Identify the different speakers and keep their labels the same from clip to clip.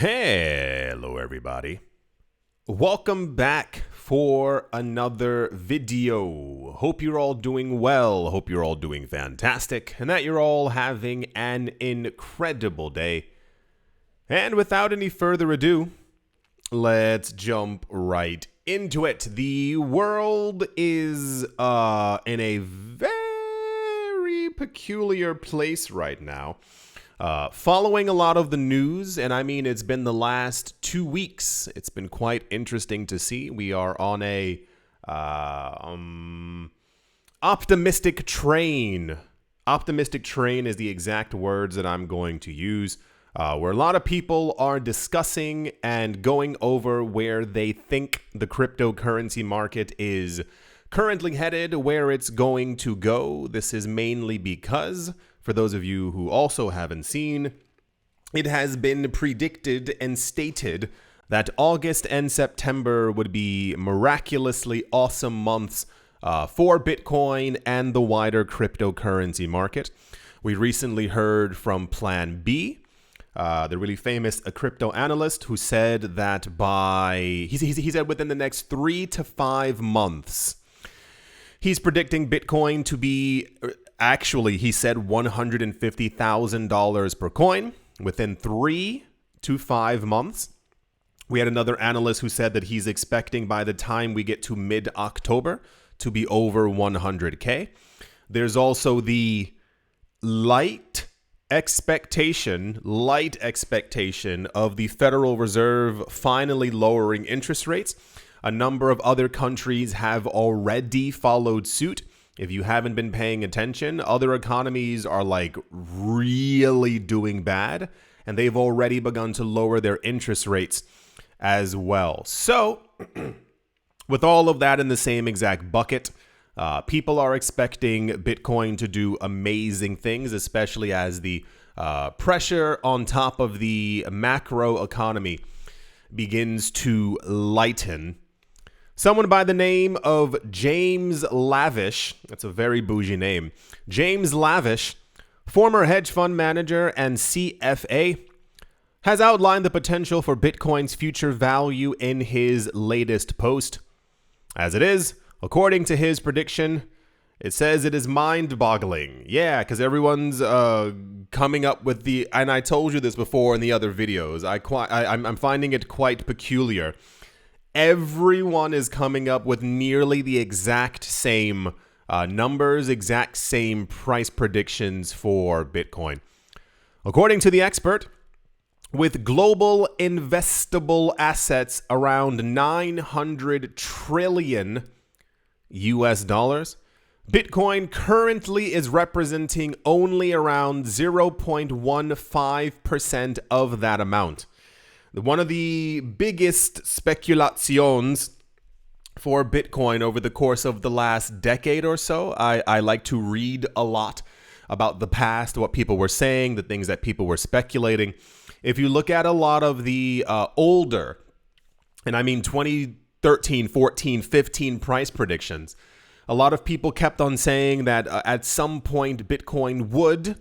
Speaker 1: Hello everybody. Welcome back for another video. Hope you're all doing well. Hope you're all doing fantastic and that you're all having an incredible day. And without any further ado, let's jump right into it. The world is in a very peculiar place right now. Following a lot of the news, and I mean, it's been the last 2 weeks. It's been quite interesting to see. We are on a optimistic train. Optimistic train is the exact words that I'm going to use, where a lot of people are discussing and going over where they think the cryptocurrency market is currently headed, where it's going to go. This is mainly because, for those of you who also haven't seen, it has been predicted and stated that August and September would be miraculously awesome months for Bitcoin and the wider cryptocurrency market. We recently heard from Plan B, the really famous crypto analyst, who said that he said within the next 3 to 5 months, he's predicting Bitcoin to be, actually, he said $150,000 per coin within 3 to 5 months. We had another analyst who said that he's expecting by the time we get to mid-October to be over 100K. There's also the light expectation of the Federal Reserve finally lowering interest rates. A number of other countries have already followed suit. If you haven't been paying attention, other economies are like really doing bad, and they've already begun to lower their interest rates as well. So, with all of that in the same exact bucket, people are expecting Bitcoin to do amazing things, especially as the pressure on top of the macro economy begins to lighten. Someone by the name of James Lavish, that's a very bougie name, James Lavish, former hedge fund manager and CFA, has outlined the potential for Bitcoin's future value in his latest post. As it is, according to his prediction, it says it is mind-boggling. Yeah, because everyone's coming up with the, and I told you this before in the other videos, I'm finding it quite peculiar. Everyone is coming up with nearly the exact same numbers, exact same price predictions for Bitcoin. According to the expert, with global investable assets around 900 trillion US dollars, Bitcoin currently is representing only around 0.15% of that amount. One of the biggest speculations for Bitcoin over the course of the last decade or so, I like to read a lot about the past, what people were saying, the things that people were speculating. If you look at a lot of the older, and I mean 2013, 14, 15 price predictions, a lot of people kept on saying that at some point Bitcoin would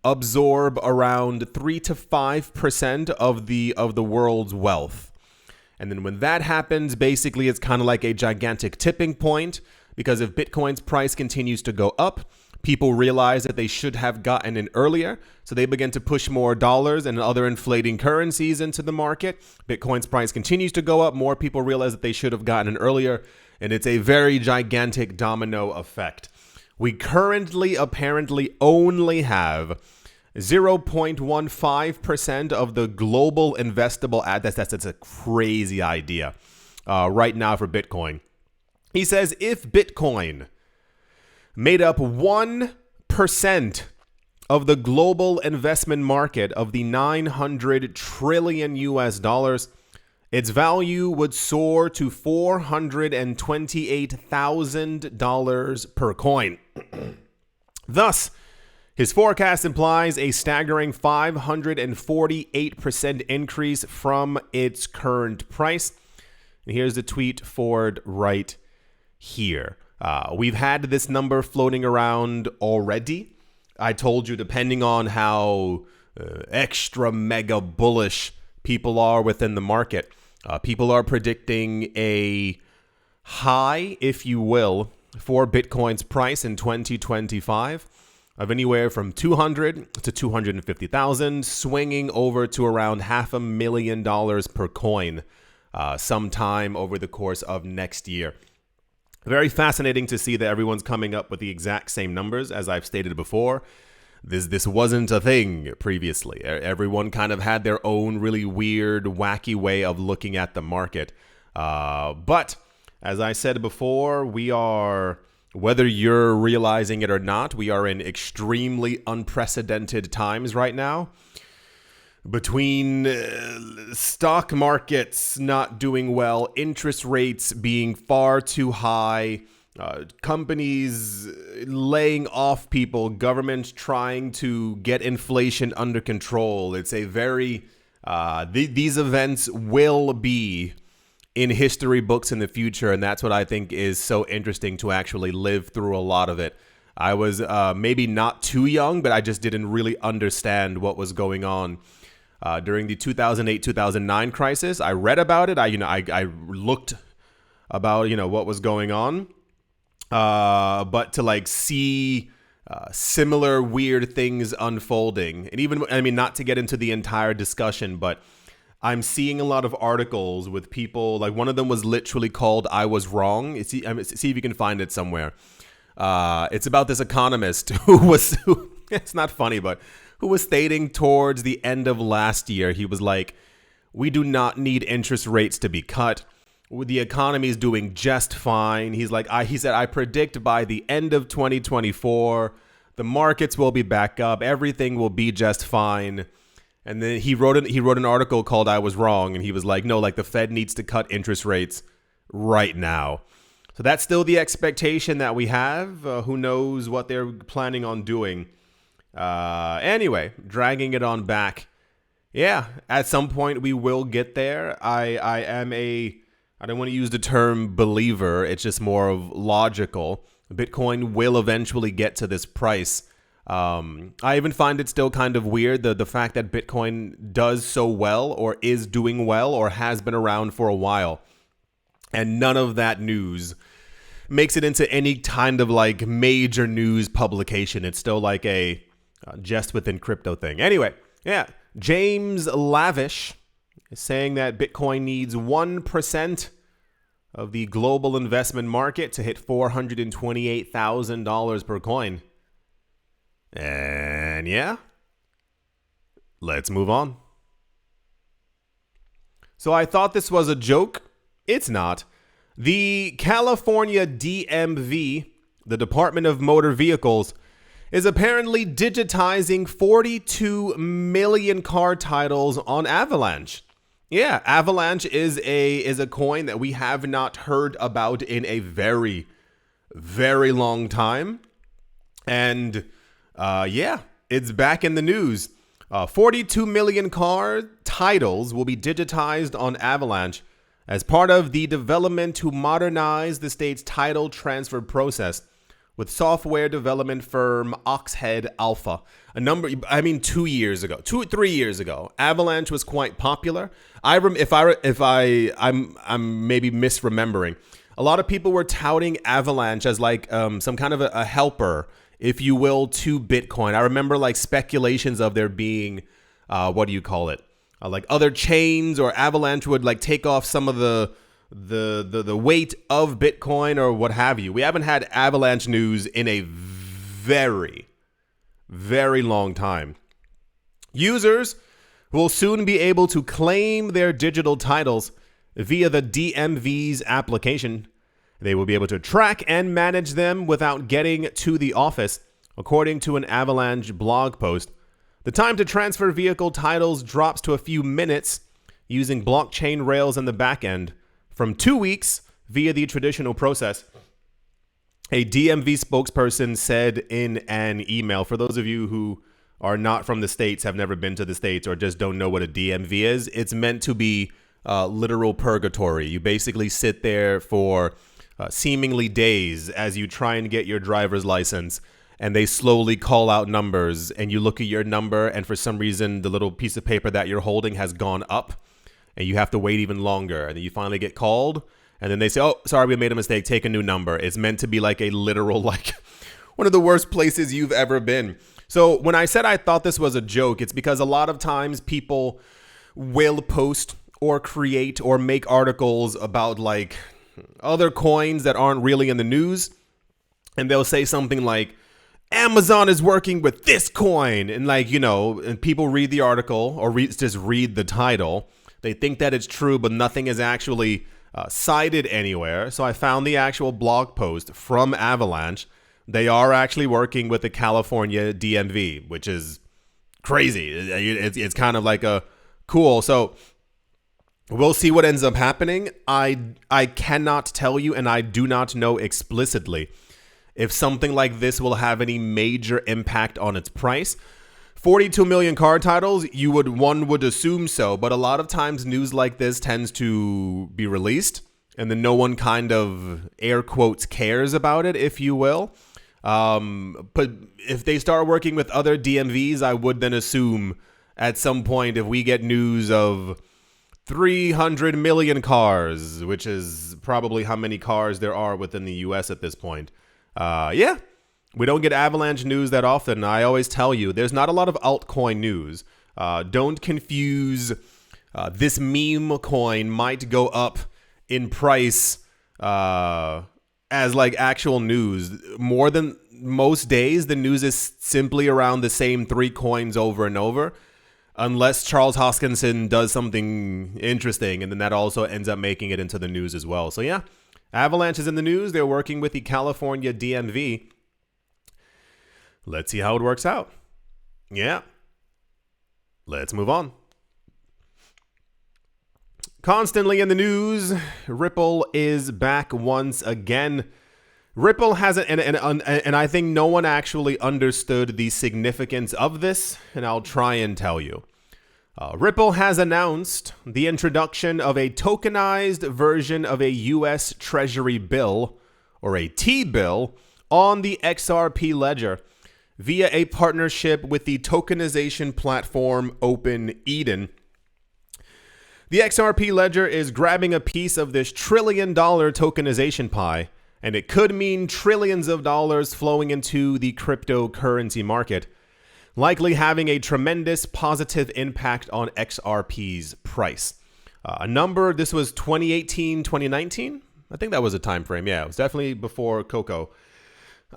Speaker 1: absorb around 3 to 5% of the world's wealth. And then when that happens, basically it's kind of like a gigantic tipping point, because if Bitcoin's price continues to go up, people realize that they should have gotten in earlier, so they begin to push more dollars and other inflating currencies into the market. Bitcoin's price continues to go up, more people realize that they should have gotten in earlier, and it's a very gigantic domino effect. We currently apparently only have 0.15% of the global investable assets. That's a crazy idea right now for Bitcoin. He says if Bitcoin made up 1% of the global investment market of the 900 trillion US dollars, its value would soar to $428,000 per coin. Thus, his forecast implies a staggering 548% increase from its current price. And here's the tweet forward right here. We've had this number floating around already. I told you, depending on how extra mega bullish people are within the market. People are predicting a high, if you will, for Bitcoin's price in 2025 of anywhere from 200 to 250,000, swinging over to around $500,000 per coin sometime over the course of next year. Very fascinating to see that everyone's coming up with the exact same numbers. As I've stated before, this wasn't a thing previously. Everyone kind of had their own really weird, wacky way of looking at the market. But as I said before, we are, whether you're realizing it or not, we are in extremely unprecedented times right now. Between stock markets not doing well, interest rates being far too high, companies laying off people, governments trying to get inflation under control. It's a very, these events will be in history books in the future, and that's what I think is so interesting, to actually live through a lot of it. I was maybe not too young, but I just didn't really understand what was going on. During the 2008-2009 crisis, I read about it. I looked about, what was going on. But to like see similar weird things unfolding, and even, not to get into the entire discussion, but I'm seeing a lot of articles with people, like one of them was literally called "I Was Wrong." See if you can find it somewhere. It's about this economist who it's not funny, but who was stating towards the end of last year, he was like, we do not need interest rates to be cut. The economy is doing just fine. He's like, he said, I predict by the end of 2024, the markets will be back up. Everything will be just fine. And then he wrote an article called "I Was Wrong." And he was like, no, like the Fed needs to cut interest rates right now. So that's still the expectation that we have. Who knows what they're planning on doing. Anyway, dragging it on back. Yeah, at some point we will get there. I don't want to use the term believer. It's just more of logical. Bitcoin will eventually get to this price. I even find it still kind of weird, the fact that Bitcoin does so well, or is doing well, or has been around for a while, and none of that news makes it into any kind of like major news publication. It's still like a just within crypto thing. Anyway, yeah, James Lavish is saying that Bitcoin needs 1% of the global investment market to hit $428,000 per coin. And yeah, let's move on. So I thought this was a joke. It's not. The California DMV, the Department of Motor Vehicles, is apparently digitizing 42 million car titles on Avalanche. Yeah, Avalanche is a coin that we have not heard about in a very, very long time. And yeah, it's back in the news. 42 million car titles will be digitized on Avalanche as part of the development to modernize the state's title transfer process, with software development firm Oxhead Alpha. 3 years ago, 3 years ago, Avalanche was quite popular. I'm maybe misremembering. A lot of people were touting Avalanche as like some kind of a helper, if you will, to Bitcoin. I remember like speculations of there being, like other chains, or Avalanche would like take off some of the weight of Bitcoin or what have you. We haven't had Avalanche news in a very, very long time. Users will soon be able to claim their digital titles via the DMV's application. They will be able to track and manage them without getting to the office, according to an Avalanche blog post. The time to transfer vehicle titles drops to a few minutes using blockchain rails in the back end, from 2 weeks via the traditional process. A DMV spokesperson said in an email. For those of you who are not from the States, have never been to the States, or just don't know what a DMV is, it's meant to be literal purgatory. You basically sit there for seemingly days as you try and get your driver's license. and they slowly call out numbers, and you look at your number, and for some reason the little piece of paper that you're holding has gone up, and you have to wait even longer, and then you finally get called, and then they say, oh, sorry, we made a mistake, take a new number. It's meant to be like a literal, like one of the worst places you've ever been. So when I said I thought this was a joke, it's because a lot of times people will post or create or make articles about like other coins that aren't really in the news, and they'll say something like, Amazon is working with this coin, and like, you know, and people read the article or just read the title. They think that it's true, but nothing is actually cited anywhere. So I found the actual blog post from Avalanche. They are actually working with the California DMV, which is crazy. It's kind of like a cool. So we'll see what ends up happening. I cannot tell you, and I do not know explicitly if something like this will have any major impact on its price. 42 million card titles, one would assume so, but a lot of times news like this tends to be released, and then no one kind of, air quotes, cares about it, if you will. But if they start working with other DMVs, I would then assume at some point, if we get news of 300 million cars, which is probably how many cars there are within the US at this point. Yeah, we don't get Avalanche news that often. I always tell you, there's not a lot of altcoin news. Don't confuse this meme coin might go up in price as like actual news. More than most days, the news is simply around the same 3 coins over and over, unless Charles Hoskinson does something interesting, and then that also ends up making it into the news as well. So yeah, Avalanche is in the news. They're working with the California DMV. Let's see how it works out. Yeah. Let's move on. Constantly in the news, Ripple is back once again. Ripple hasn't, and I think no one actually understood the significance of this, and I'll try and tell you. Ripple has announced the introduction of a tokenized version of a U.S. Treasury bill, or a T-bill, on the XRP ledger via a partnership with the tokenization platform Open Eden. The XRP ledger is grabbing a piece of this $1 trillion tokenization pie, and it could mean trillions of dollars flowing into the cryptocurrency market, likely having a tremendous positive impact on XRP's price. This was 2018, 2019? I think that was a time frame. Yeah, it was definitely before Coco.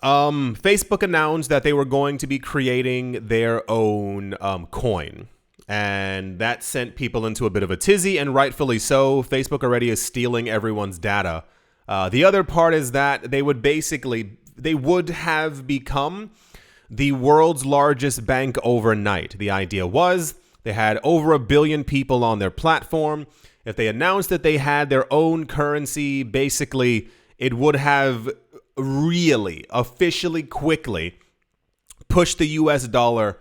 Speaker 1: Facebook announced that they were going to be creating their own coin. And that sent people into a bit of a tizzy, and rightfully so. Facebook already is stealing everyone's data. The other part is that they would have become the world's largest bank overnight. The idea was they had over 1 billion people on their platform. If they announced that they had their own currency, basically it would have really officially quickly pushed the US dollar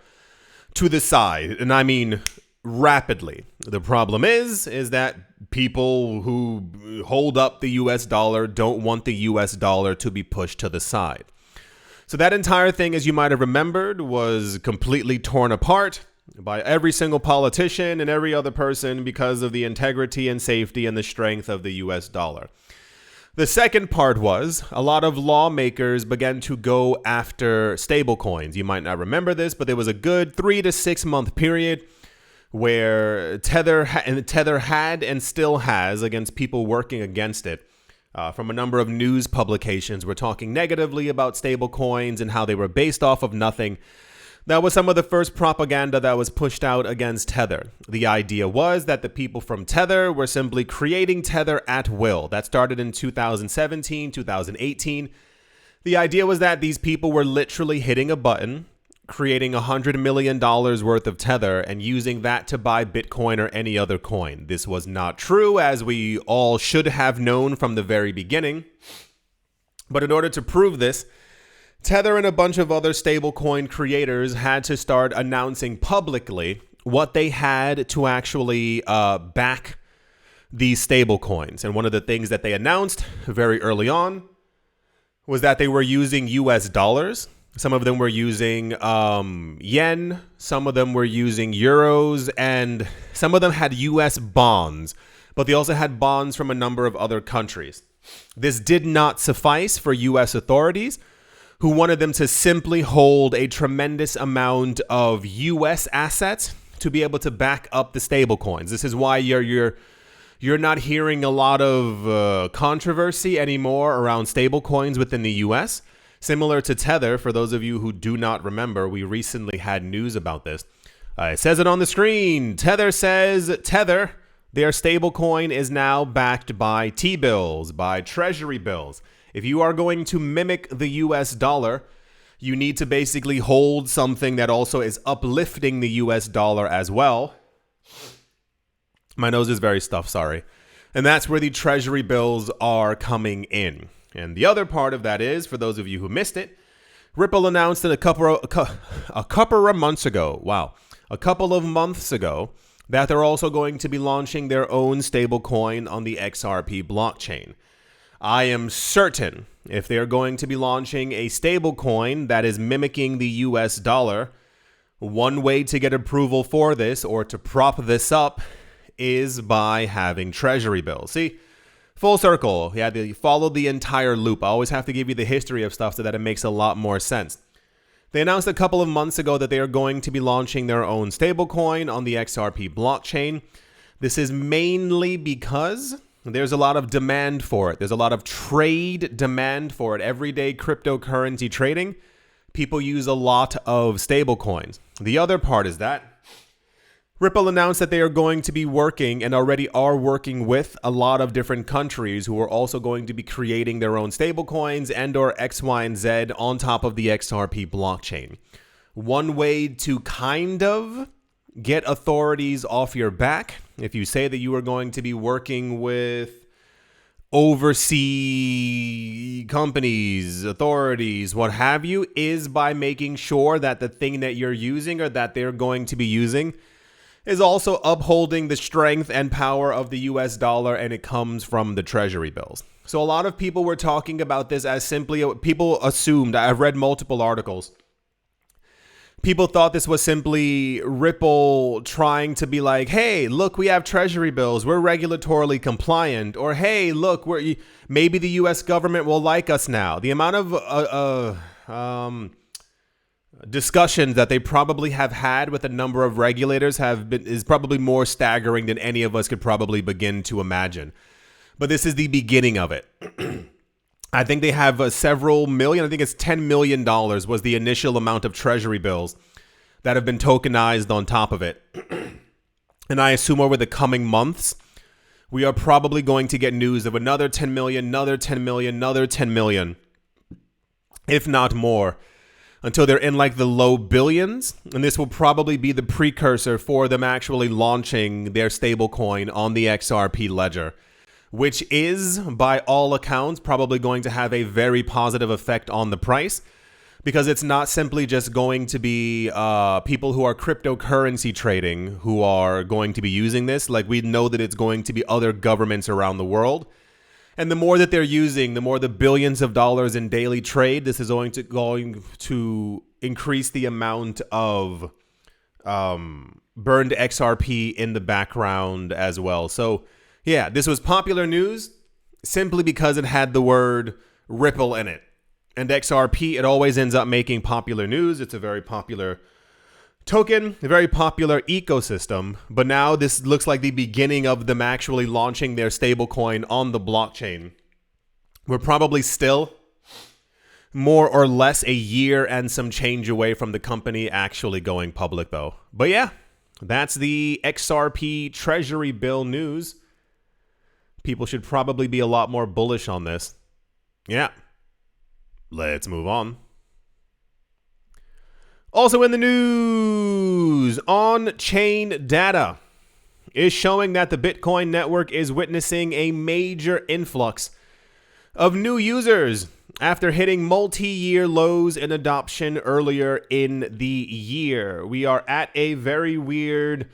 Speaker 1: to the side. And I mean rapidly. The problem is that people who hold up the US dollar don't want the US dollar to be pushed to the side. So that entire thing, as you might have remembered, was completely torn apart by every single politician and every other person because of the integrity and safety and the strength of the US dollar. The second part was a lot of lawmakers began to go after stablecoins. You might not remember this, but there was a good 3 to 6 month period where Tether had and still has, against people working against it, from a number of news publications, were talking negatively about stablecoins and how they were based off of nothing. That was some of the first propaganda that was pushed out against Tether. The idea was that the people from Tether were simply creating Tether at will. That started in 2017, 2018. The idea was that these people were literally hitting a button, creating $100 million worth of Tether, and using that to buy Bitcoin or any other coin. This was not true, as we all should have known from the very beginning. But in order to prove this, Tether and a bunch of other stablecoin creators had to start announcing publicly what they had to actually back these stablecoins. And one of the things that they announced very early on was that they were using US dollars Some of them were using yen. Some of them were using euros. And some of them had US bonds. But they also had bonds from a number of other countries. This did not suffice for US authorities, who wanted them to simply hold a tremendous amount of US assets to be able to back up the stablecoins. This is why you're not hearing a lot of controversy anymore around stablecoins within the US. Similar to Tether, for those of you who do not remember, we recently had news about this. It says it on the screen. Tether says, their stablecoin is now backed by T-bills, by treasury bills. If you are going to mimic the US dollar, you need to basically hold something that also is uplifting the US dollar as well. My nose is very stuffed, sorry. And that's where the treasury bills are coming in. And the other part of that is, for those of you who missed it, Ripple announced a couple of months ago, that they're also going to be launching their own stablecoin on the XRP blockchain. I am certain if they're going to be launching a stablecoin that is mimicking the US dollar, one way to get approval for this or to prop this up is by having treasury bills. See, full circle. You had to follow the entire loop. I always have to give you the history of stuff so that it makes a lot more sense. They announced a couple of months ago that they are going to be launching their own stablecoin on the XRP blockchain. This is mainly because there's a lot of demand for it. There's a lot of trade demand for it. Everyday cryptocurrency trading, people use a lot of stablecoins. The other part is that Ripple announced that they are going to be working and already are working with a lot of different countries who are also going to be creating their own stablecoins and or X, Y, and Z on top of the XRP blockchain. One way to kind of get authorities off your back, if you say that you are going to be working with overseas companies, authorities, what have you, is by making sure that the thing that you're using or that they're going to be using is also upholding the strength and power of the US dollar, and it comes from the treasury bills. So a lot of people were talking about this as simply, people assumed, I've read multiple articles, people thought this was simply Ripple trying to be like, hey, look, we have treasury bills, we're regulatorily compliant, or hey, look, maybe the US government will like us now. The amount of discussions that they probably have had with a number of regulators is probably more staggering than any of us could probably begin to imagine. But this is the beginning of it. I think they have several million, I think it's $10 million was the initial amount of treasury bills that have been tokenized on top of it. And I assume over the coming months, we are probably going to get news of another 10 million, another 10 million, another 10 million, if not more, until they're in like the low billions. And this will probably be the precursor for them actually launching their stablecoin on the XRP ledger, which is, by all accounts, probably going to have a very positive effect on the price, because it's not simply just going to be people who are cryptocurrency trading who are going to be using this. Like, we know that it's going to be other governments around the world. And the more that they're using, the more the billions of dollars in daily trade, this is going to increase the amount of burned XRP in the background as well. So, yeah, this was popular news simply because it had the word Ripple in it. And XRP, it always ends up making popular news. It's a very popular token, a very popular ecosystem. But now this looks like the beginning of them actually launching their stablecoin on the blockchain. We're probably still more or less a year and some change away from the company actually going public, though. But yeah, that's the XRP treasury bill news. People should probably be a lot more bullish on this. Yeah. Let's move on. Also in the news, on-chain data is showing that the Bitcoin network is witnessing a major influx of new users after hitting multi-year lows in adoption earlier in the year. We are at a very weird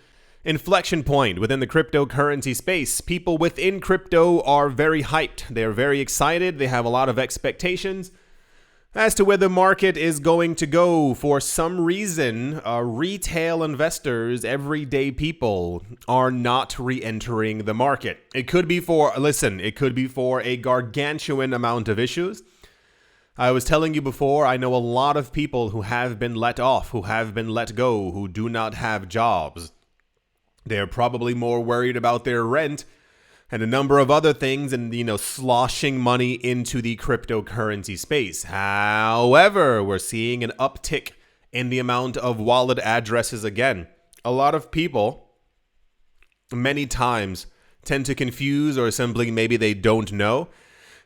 Speaker 1: inflection point within the cryptocurrency space. People within crypto are very hyped. They're very excited. They have a lot of expectations. As to where the market is going to go, for some reason, retail investors, everyday people, are not re-entering the market. It could be for, it could be for a gargantuan amount of issues. I was telling you before, I know a lot of people who have been let off, who have been let go, who do not have jobs. They're probably more worried about their rent and a number of other things and, sloshing money into the cryptocurrency space. However, we're seeing an uptick in the amount of wallet addresses again. A lot of people, many times, tend to confuse, or simply maybe they don't know.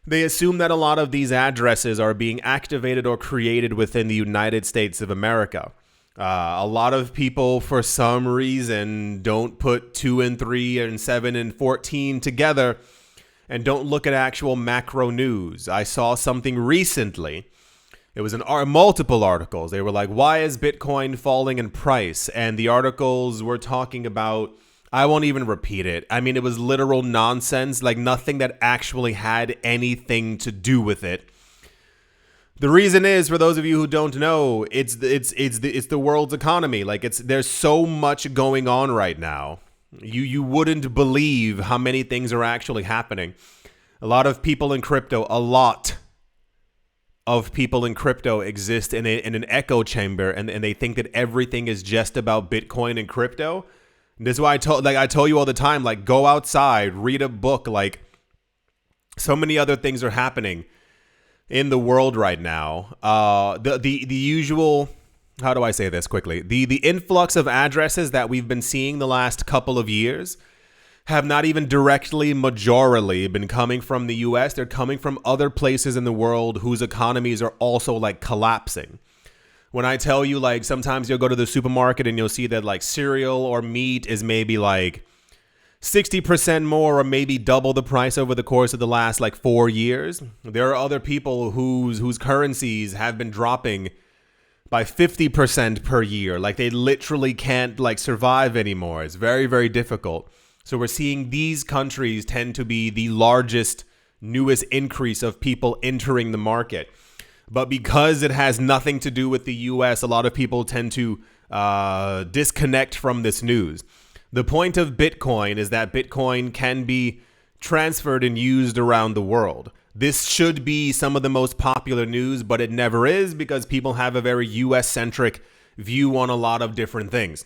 Speaker 1: They assume that a lot of these addresses are being activated or created within the United States of America. A lot of people, for some reason, don't put 2 and 3 and 7 and 14 together and don't look at actual macro news. I saw something recently. It was multiple articles. They were like, why is Bitcoin falling in price? And the articles were talking about, I won't even repeat it. I mean, it was literal nonsense, like nothing that actually had anything to do with it. The reason is, for those of you who don't know, it's the world's economy. Like there's so much going on right now. You wouldn't believe how many things are actually happening. A lot of people in crypto, exist in an echo chamber, and they think that everything is just about Bitcoin and crypto. This is why I tell you all the time, like, go outside, read a book. Like, so many other things are happening in the world right now. The usual, how do I say this quickly? The influx of addresses that we've been seeing the last couple of years have not even directly, majorly been coming from the US. They're coming from other places in the world whose economies are also like collapsing. When I tell you, like, sometimes you'll go to the supermarket and you'll see that like cereal or meat is maybe like 60% more or maybe double the price over the course of the last like 4 years. There are other people whose currencies have been dropping by 50% per year. Like, they literally can't like survive anymore. It's very, very difficult. So we're seeing these countries tend to be the largest, newest increase of people entering the market. But because it has nothing to do with the US, a lot of people tend to disconnect from this news. The point of Bitcoin is that Bitcoin can be transferred and used around the world. This should be some of the most popular news, but it never is, because people have a very US-centric view on a lot of different things.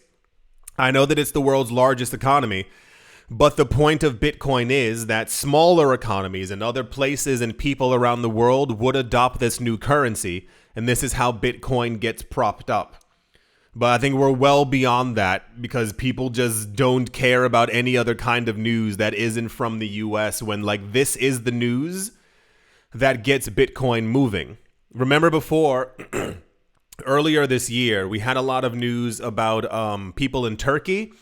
Speaker 1: I know that it's the world's largest economy, but the point of Bitcoin is that smaller economies and other places and people around the world would adopt this new currency, and this is how Bitcoin gets propped up. But I think we're well beyond that, because people just don't care about any other kind of news that isn't from the US, when like this is the news that gets Bitcoin moving. Remember before, earlier this year, we had a lot of news about people in Turkey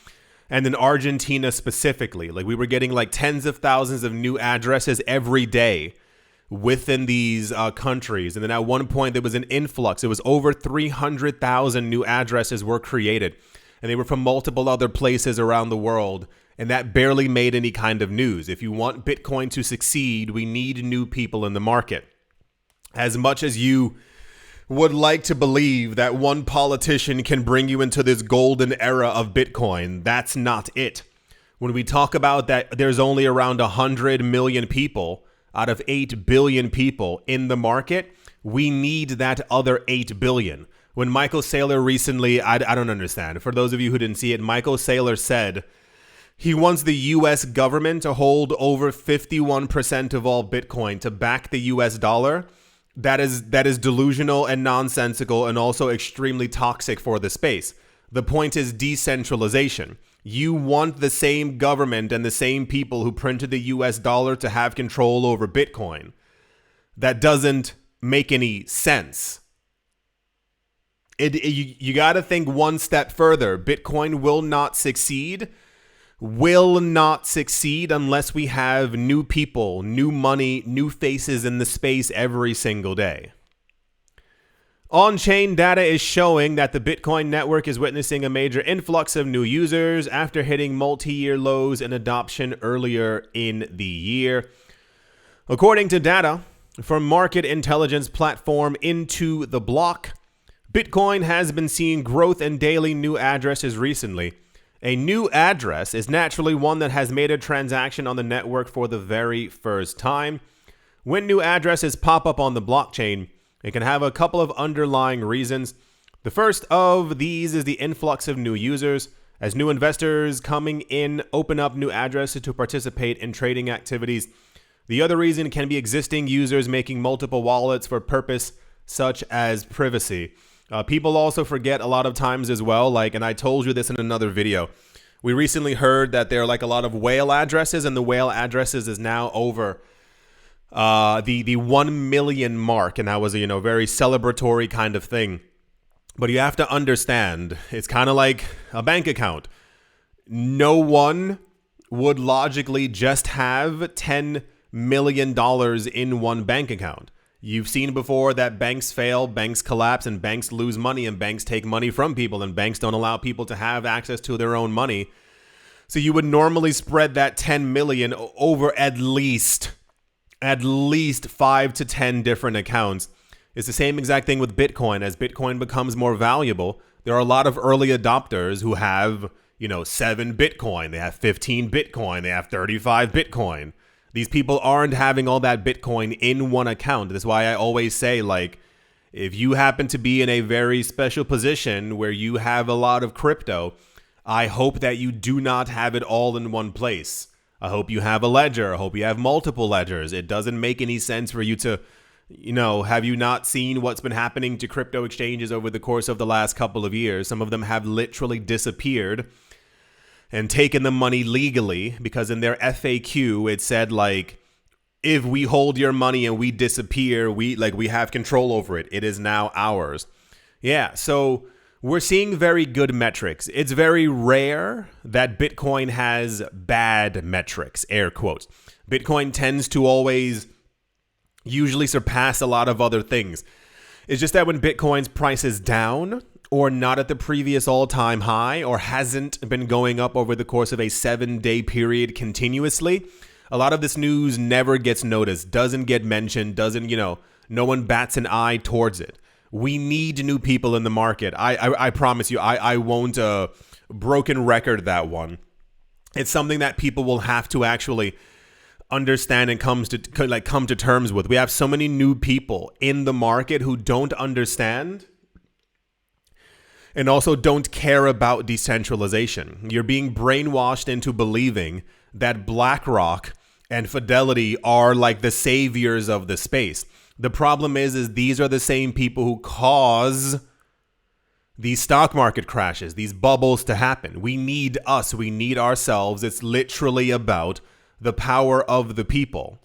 Speaker 1: and in Argentina specifically. Like, we were getting like tens of thousands of new addresses every day within these countries. And then at one point there was an influx. It was over 300,000 new addresses were created, and they were from multiple other places around the world. And that barely made any kind of news. If you want Bitcoin to succeed, we need new people in the market. As much as you would like to believe that one politician can bring you into this golden era of Bitcoin, that's not it. When we talk about that there's only around 100 million people out of 8 billion people in the market, we need that other 8 billion. When Michael Saylor recently, I don't understand. For those of you who didn't see it, Michael Saylor said he wants the US government to hold over 51% of all Bitcoin to back the US dollar. That is delusional and nonsensical, and also extremely toxic for the space. The point is decentralization. You want the same government and the same people who printed the US dollar to have control over Bitcoin. That doesn't make any sense. You got to think one step further. Bitcoin will not succeed unless we have new people, new money, new faces in the space every single day. On-chain data is showing that the Bitcoin network is witnessing a major influx of new users after hitting multi-year lows in adoption earlier in the year. According to data from market intelligence platform Into the Block. Bitcoin has been seeing growth in daily new addresses recently. A new address is naturally one that has made a transaction on the network for the very first time. When new addresses pop up on the blockchain, it can have a couple of underlying reasons. The first of these is the influx of new users. As new investors coming in open up new addresses to participate in trading activities. The other reason can be existing users making multiple wallets for purpose such as privacy. People also forget a lot of times as well, and I told you this in another video. We recently heard that there are a lot of whale addresses, and the whale addresses is now over the 1 million mark, and that was a very celebratory kind of thing. But you have to understand, it's kind of like a bank account. No one would logically just have $10 million in one bank account. You've seen before that banks fail, banks collapse, and banks lose money, and banks take money from people, and banks don't allow people to have access to their own money. So you would normally spread that 10 million over at least 5 to 10 different accounts. It's the same exact thing with Bitcoin. As Bitcoin becomes more valuable, there are a lot of early adopters who have, 7 Bitcoin, they have 15 Bitcoin, they have 35 Bitcoin. These people aren't having all that Bitcoin in one account. That's why I always say, if you happen to be in a very special position where you have a lot of crypto, I hope that you do not have it all in one place. I hope you have a ledger. I hope you have multiple ledgers. It doesn't make any sense for you to, have you not seen what's been happening to crypto exchanges over the course of the last couple of years? Some of them have literally disappeared and taken the money legally because in their FAQ, it said if we hold your money and we disappear, we have control over it. It is now ours. Yeah, so we're seeing very good metrics. It's very rare that Bitcoin has bad metrics, air quotes. Bitcoin tends to always usually surpass a lot of other things. It's just that when Bitcoin's price is down or not at the previous all-time high or hasn't been going up over the course of a 7-day period continuously, a lot of this news never gets noticed, doesn't get mentioned, no one bats an eye towards it. We need new people in the market. I promise you, I won't broken record that one. It's something that people will have to actually understand and come to terms with. We have so many new people in the market who don't understand and also don't care about decentralization. You're being brainwashed into believing that BlackRock and Fidelity are the saviors of the space. The problem is these are the same people who cause these stock market crashes, these bubbles to happen. We need us. We need ourselves. It's literally about the power of the people.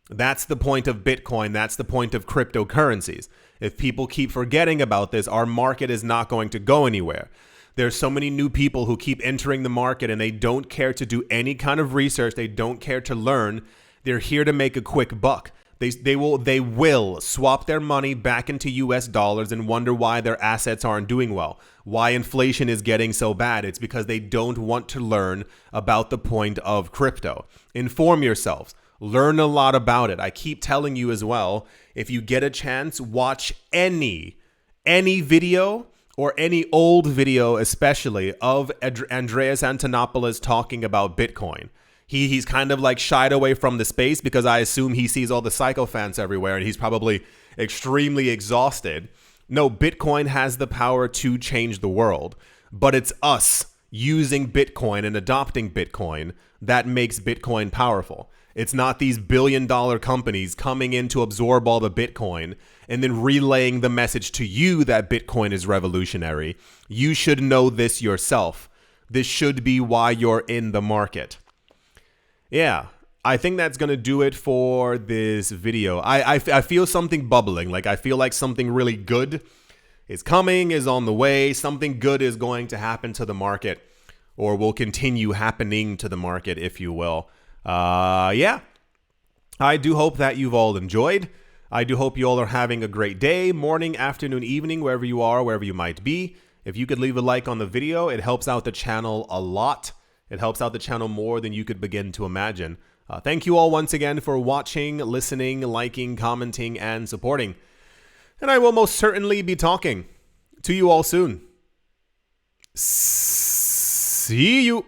Speaker 1: That's the point of Bitcoin. That's the point of cryptocurrencies. If people keep forgetting about this, our market is not going to go anywhere. There's so many new people who keep entering the market and they don't care to do any kind of research. They don't care to learn. They're here to make a quick buck. They will swap their money back into US dollars and wonder why their assets aren't doing well. Why inflation is getting so bad. It's because they don't want to learn about the point of crypto. Inform yourselves. Learn a lot about it. I keep telling you as well, if you get a chance, watch any video or any old video, especially of Andreas Antonopoulos talking about Bitcoin. He's kind of shied away from the space because I assume he sees all the sycophants everywhere and he's probably extremely exhausted. No, Bitcoin has the power to change the world, but it's us using Bitcoin and adopting Bitcoin that makes Bitcoin powerful. It's not these billion-dollar companies coming in to absorb all the Bitcoin and then relaying the message to you that Bitcoin is revolutionary. You should know this yourself. This should be why you're in the market. Yeah, I think that's going to do it for this video. I feel something bubbling. I feel like something really good is coming, is on the way. Something good is going to happen to the market or will continue happening to the market, if you will. Yeah, I do hope that you've all enjoyed. I do hope you all are having a great day, morning, afternoon, evening, wherever you are, wherever you might be. If you could leave a like on the video, it helps out the channel a lot. It helps out the channel more than you could begin to imagine. Thank you all once again for watching, listening, liking, commenting, and supporting. And I will most certainly be talking to you all soon. See you.